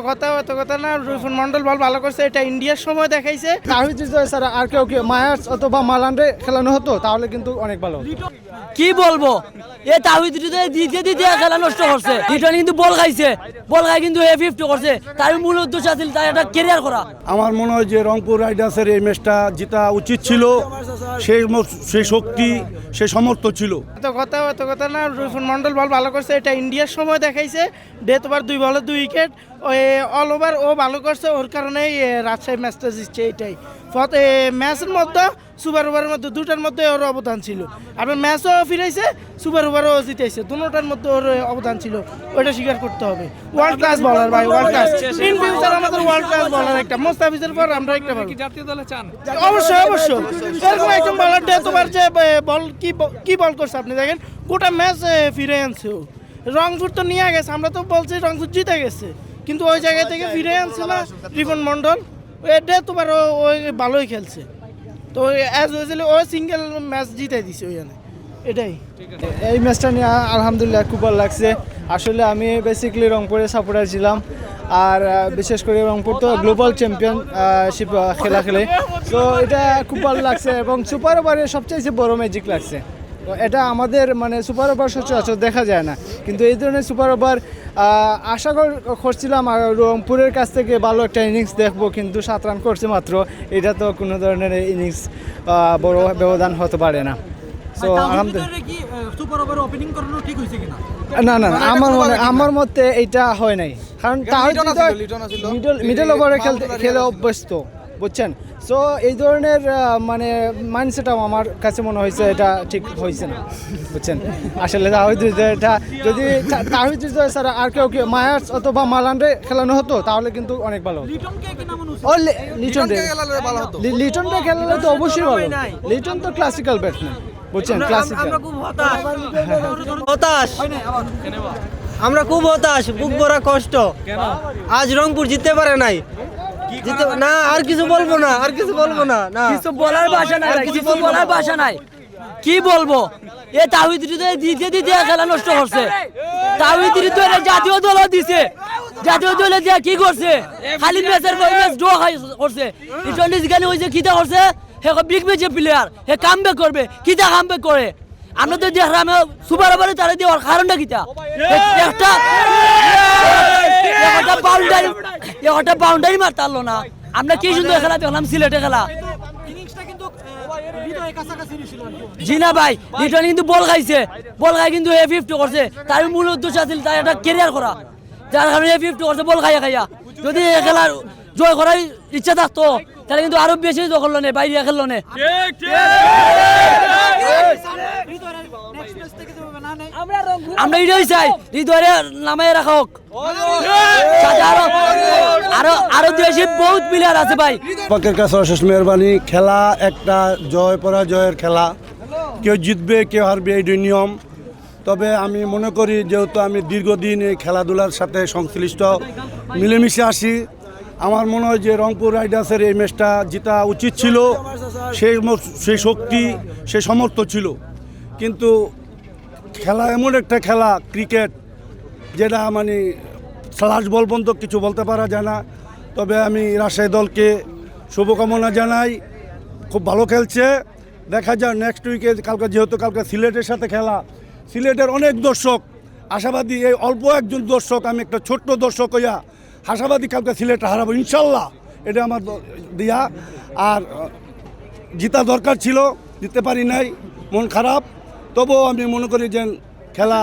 কথা না, রিফন মন্ডল বল ভালো করছে, এটা ইন্ডিয়ার সময় দেখাইছে। তাহিদ স্যার আর কেউ মায়ার্স অথবা মালান্ডে খেলানো হতো তাহলে কিন্তু অনেক ভালো হতো। কি বলবো, এ তাহিদ দিতে খেলা নষ্ট করছে। লিটন কিন্তু বল খাইছে, বল খাই কিন্তু এ 50 করছে। তার মূল উদ্দেশ্য ছিল তার একটা ক্যারিয়ার করা। আমার মনে হয় যে রংপুর রাইডার্সের এই ম্যাচটা জিতা উচিত ছিল। সেই শক্তি, সেই সমর্থ ছিল। কথা না, রিফন মন্ডল বল ভালো করছে, এটা ইন্ডিয়ার সময় দেখাইছে। ডেথ ওভার 2 বলে 2 উইকেট, অল ওভার ও ভালো করছে, ওর কারণেই রাজশাহী ম্যাচটা জিতছে। এইটাই ম্যাচের মধ্যে সুপার ওভারের মধ্যে দুটার মধ্যে ওর অবদান ছিল। আবার ম্যাচও ফিরাইছে, সুপার ওভারও জিতেছে, দুটোটার মধ্যে ওর অবদান ছিল, ওইটা স্বীকার করতে হবে। ওয়ার্ল্ড ক্লাস বলার ভাই, ওয়ার্ল্ড ক্লাস। ইন ফিউচার আমাদের ওয়ার্ল্ড ক্লাস বলার একটা মোস্তাফিজের পর আমরা একটা জাতীয় দলে চান? অবশ্যই এরকম একজন বলার তোমার যে বল কি বল করছে আপনি দেখেন, গোটা ম্যাচ ফিরে আনছে ও। রংপুর তো নিয়ে গেছে, আমরা তো বলছি রংপুর জিতে গেছে, কিন্তু ওই জায়গা থেকে ফিরে আনছে না রিপন মন্ডল। এটা তোমার ওই ভালোই খেলছে, তো অ্যাজ ইউজুয়ালি ও সিঙ্গেল ম্যাচ জিতে দিছে ওইখানে, এটাই। এই ম্যাচটা নিয়ে আলহামদুলিল্লাহ খুব ভালো লাগছে। আসলে আমি বেসিক্যালি রংপুরের সাপোর্টার ছিলাম, আর বিশেষ করে রংপুর তো গ্লোবাল চ্যাম্পিয়নশিপ খেলা খেলে, তো এটা খুব ভালো লাগছে। এবং সুপার ওভারে সবচেয়ে বড় ম্যাজিক লাগছে। তো এটা আমাদের মানে সুপার ওভার সচরাচর দেখা যায় না, কিন্তু এই ধরনের সুপার ওভার আশা করছিলাম আর রংপুরের কাছ থেকে ভালো একটা ইনিংস দেখবো, কিন্তু 7 রান করছে মাত্র। এটা তো কোনো ধরনের ইনিংস বড় ব্যবধান হতে পারে না। সো না, আমার মতে এটা হয় নাই, কারণ মিডল ওভারে খেলে অভ্যস্ত, বুঝছেন। সো এই ধরনের মানে মাইন্ডসেটটাও আমার কাছে মনে হয়েছে এটা ঠিক হয়েছে না, বুঝছেন। আসলে এটা যদি তাহিদ স্যার আর কেউ মায়ার্স অথবা মালান্ডে খেলানো হতো তাহলে কিন্তু অনেক ভালো হতো। লিটনটা খেলালে তো অবশ্যই ভালো। লিটন তো ক্লাসিক্যাল ব্যাটসম্যান, বুঝছেন, ক্লাসিক্যাল। আমরা খুব হতাশ, বুক ভরা কষ্ট। আজ রংপুর জিততে পারে নাই। না, আর কিছু বলবো না, কিছু বলার ভাষা নাই, কি বলবো। এ তাহিদ দিতে খেলা নষ্ট করছে। তাহিদ জাতীয় দল দিছে, জাতীয় দলে দিয়ে কি করছে, খালি ম্যাচের ড্র করছে। যেখানে হয়েছে কিতা করছে, হে বিগ ম্যাচের প্লেয়ার, হে কামব্যাক করবে, কিতা কামব্যাক করে। আমরা তো দেখলাম সুপার ওভারে তারা দেওয়ার কারণটা কিতা, একটা বাউন্ডারি মারতে পারলো না। আমরা কি সুন্দর খেলা দেখলাম, সিলেটে খেলা। জি না ভাই, লিটন কিন্তু বল খাইছে, বল খাই কিন্তু এ 50 করছে। তার মূল উদ্দেশ্য ছিল তার একটা ক্যারিয়ার করা, যার কারণে এ 50 করছে বল খাইয়া। যদি এ খেলার জয় করার ইচ্ছা থাকতো তাহলে কিন্তু আরো বেশি দখল নে, বাইরে খেললো নে। আমরা এটাই চাই, হৃদয়ে নামাই রাখা হোক। আরো দেশে বহুত প্লেয়ার আছে ভাই। পাকের কাছে অশেষ মেহরবানি। খেলা একটা জয় পরাজয়ের খেলা, কেউ জিতবে কেউ হারবে, এই নিয়ম। তবে আমি মনে করি যেহেতু আমি দীর্ঘদিন এই খেলাধুলার সাথে সংশ্লিষ্ট, মিলেমিশে আসি, আমার মনে হয় যে রংপুর রাইডার্সের এই ম্যাচটা জিতা উচিত ছিল। সেই শক্তি, সেই সমর্থ ছিল। কিন্তু খেলা এমন একটা খেলা, ক্রিকেট, যেটা মানে লাস্ট বল পর্যন্ত কিছু বলতে পারা যায় না। তবে আমি রাজশাহী দলকে শুভকামনা জানাই, খুব ভালো খেলছে। দেখা যায় নেক্সট উইকে, যেহেতু কালকে সিলেটের সাথে খেলা, সিলেটের অনেক দর্শক আশাবাদী। এই অল্প একজন দর্শক, আমি একটা ছোট্ট দর্শক হইয়া আশাবাদী কালকে সিলেট হারাবো ইনশাল্লাহ, এটা আমার দিয়া। আর জিতা দরকার ছিল, জিততে পারি নাই, মন খারাপ। তবুও আমি মনে করি যে খেলা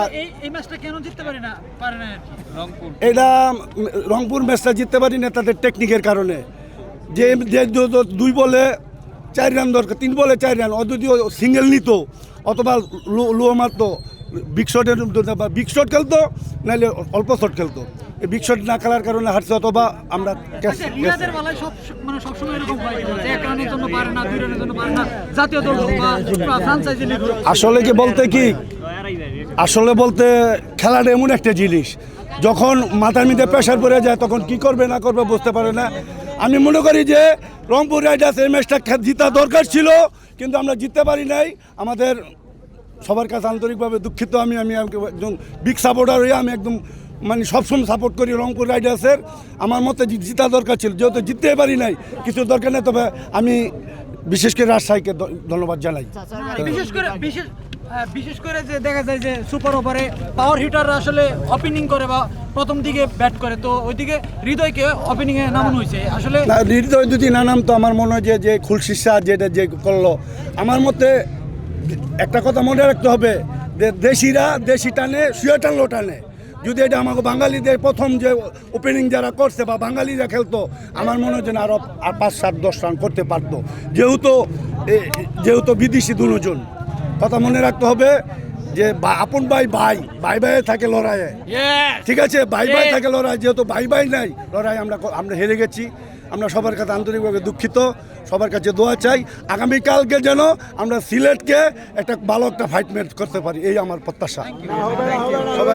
এটা রংপুর ম্যাচটা জিততে পারি না তাদের টেকনিকের কারণে। যে 2 বলে 4 রান দরকার, 3 বলে 4 রান, অদ্বিতীয় সিঙ্গেল নিত অথবা লো মারতো, বিগ শট খেলতো, নাহলে অল্প শট খেলতো। এই বিগ শট না খেলার কারণে হারছে, অথবা আমরা আসলে বলতে খেলাটা এমন একটা জিনিস, যখন মাথার মধ্যে প্রেশার পড়ে যায় তখন কি করবে না করবে বুঝতে পারে না। আমি মনে করি যে রংপুর রাইডার্স এই ম্যাচটা জিতা দরকার ছিল, কিন্তু আমরা জিততে পারি নাই। আমাদের সবার কাছে আন্তরিকভাবে দুঃখিত। আমি একজন বিগ সাপোর্টার হয়ে আমি একদম মানে সবসময় সাপোর্ট করি রংপুর রাইডার্সের। আমার মতে জিতা দরকার ছিল, যেহেতু জিততে পারি নাই, কিছু দরকার নেই। তবে আমি বিশেষ করে রাজশাহীকে ধন্যবাদ জানাই। বিশেষ করে যে দেখা যায় যে সুপার ওভারে পাওয়ার হিটার আসলে ওপেনিং করে বা প্রথম দিকে ব্যাট করে, তো ওইদিকে হৃদয়কে ওপেনিং এ নামানো হয়েছে আসলে। না, হৃদয় যদি না নামতো আমার মনে হয় যে খুলশিসা যেটা যে করলো, আমার মতে একটা কথা মনে রাখতে হবে যে দেশিরা দেশি টানে, শুয়ে টানলো টানে। যদি এটা আমাকে বাঙালিদের প্রথম যে ওপেনিং যারা করছে বা বাঙালিরা খেলতো, আমার মনে হয় যে আরও 5-7-10 রান করতে পারতো, যেহেতু বিদেশি দুজন। কথা মনে রাখতে হবে যে আপন ভাই থাকে লড়াইয়ে, ঠিক আছে, ভাই থাকে লড়াই, যেহেতু ভাই নাই লড়াই, আমরা হেরে গেছি। আমরা সবার কাছে আন্তরিকভাবে দুঃখিত, সবার কাছে দোয়া চাই আগামীকালকে যেন আমরা সিলেটকে ভালো একটা ফাইট ম্যাচ করতে পারি, এই আমার প্রত্যাশা।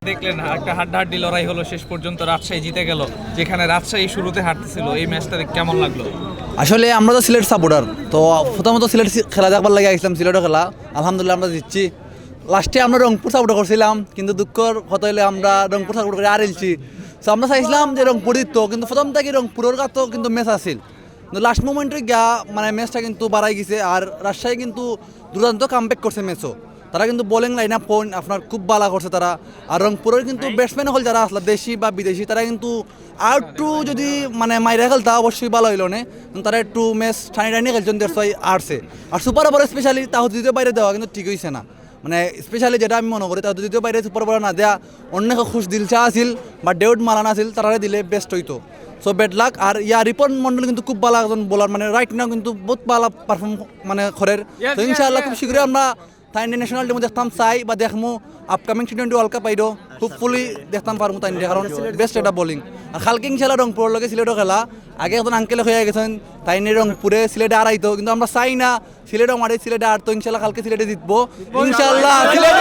দেখলেন একটা হাড্ডাহাড্ডি লড়াই হলো, শেষ পর্যন্ত রাজশাহী জিতে গেল, যেখানে রাজশাহী শুরুতে হারতেছিল। এই ম্যাচটা কেমন লাগলো? আসলে আমরা তো সিলেট সাপোর্টার, তো প্রথমত সিলেট খেলা দেখবার লাগে আসলাম, সিলেটও খেলা আলহামদুলিল্লাহ আমরা জিতছি। লাস্টে আমরা রংপুর সাপোর্ট করছিলাম, কিন্তু দুঃখর কথা হলে আমরা রংপুর সাপোর্ট করে আর এলছি। তো আমরা চাইছিলাম যে রংপুর জিতত, কিন্তু প্রথম থেকে রংপুরের কাছেও কিন্তু ম্যাচ আসছিল, কিন্তু লাস্ট মোমেন্টে গিয়া মানে ম্যাচটা কিন্তু বাড়াই গেছে। আর রাজশাহী কিন্তু দুর্দান্ত কামব্যাক করছে ম্যাচও, তারা কিন্তু বোলিং লাইন আপ আপনার খুব ভালো করছে তারা। আর রংপুরের কিন্তু ব্যাটসম্যান হল যারা আসলে দেশি বা বিদেশি, তারা কিন্তু আর একটু যদি মানে মাইরা খেলতা অবশ্যই ভালো হইল না, তারা একটু ম্যাচ টানি খেলছেন, দেড়শোয় আটছে। আর সুপার ওভার স্পেশালি তাও দ্বিতীয় বাইরে দেওয়া কিন্তু ঠিক হয়েছে না, মানে স্পেশালি যেটা আমি মনে করি তাও দ্বিতীয় বাইরে সুপার ওভার না দেওয়া, অনেক খুশ দিলচা আছিল বা ডেউড মালানা আছিল, তারা দিলে বেস্ট হইতো। So bad luck. আর রিপন মন্ডল কিন্তু খুব ভালো একজন বোলার, মানে রাইট নাও কিন্তু বহুত ভালো পারফর্ম মানে করের। তো ইনশাআল্লাহ খুব শীঘ্রই আমরা তাই ন্যাশনাল টিমও দেখতাম চাই বা দেখমু, আপকামিং T20 ওয়ার্ল্ড কাপ আইডো হোপফুলি দেখতাম পারমু তাই, কারণ বেস্ট এটা বোলিং। আর খালকে ইনশাআল্লাহ রংপুরের লগে সিলেটও খেলা, আগে এখন আঙ্কেলে হয়ে গেছেন তাই রংপুরে সিলেটে আড়াইতো, কিন্তু আমরা চাই না সিলেটও মারে, সিলেটে আর তো ইনশাআল্লাহ কালকে সিলেটে জিতবো ইনশাআল্লাহ। সিলেট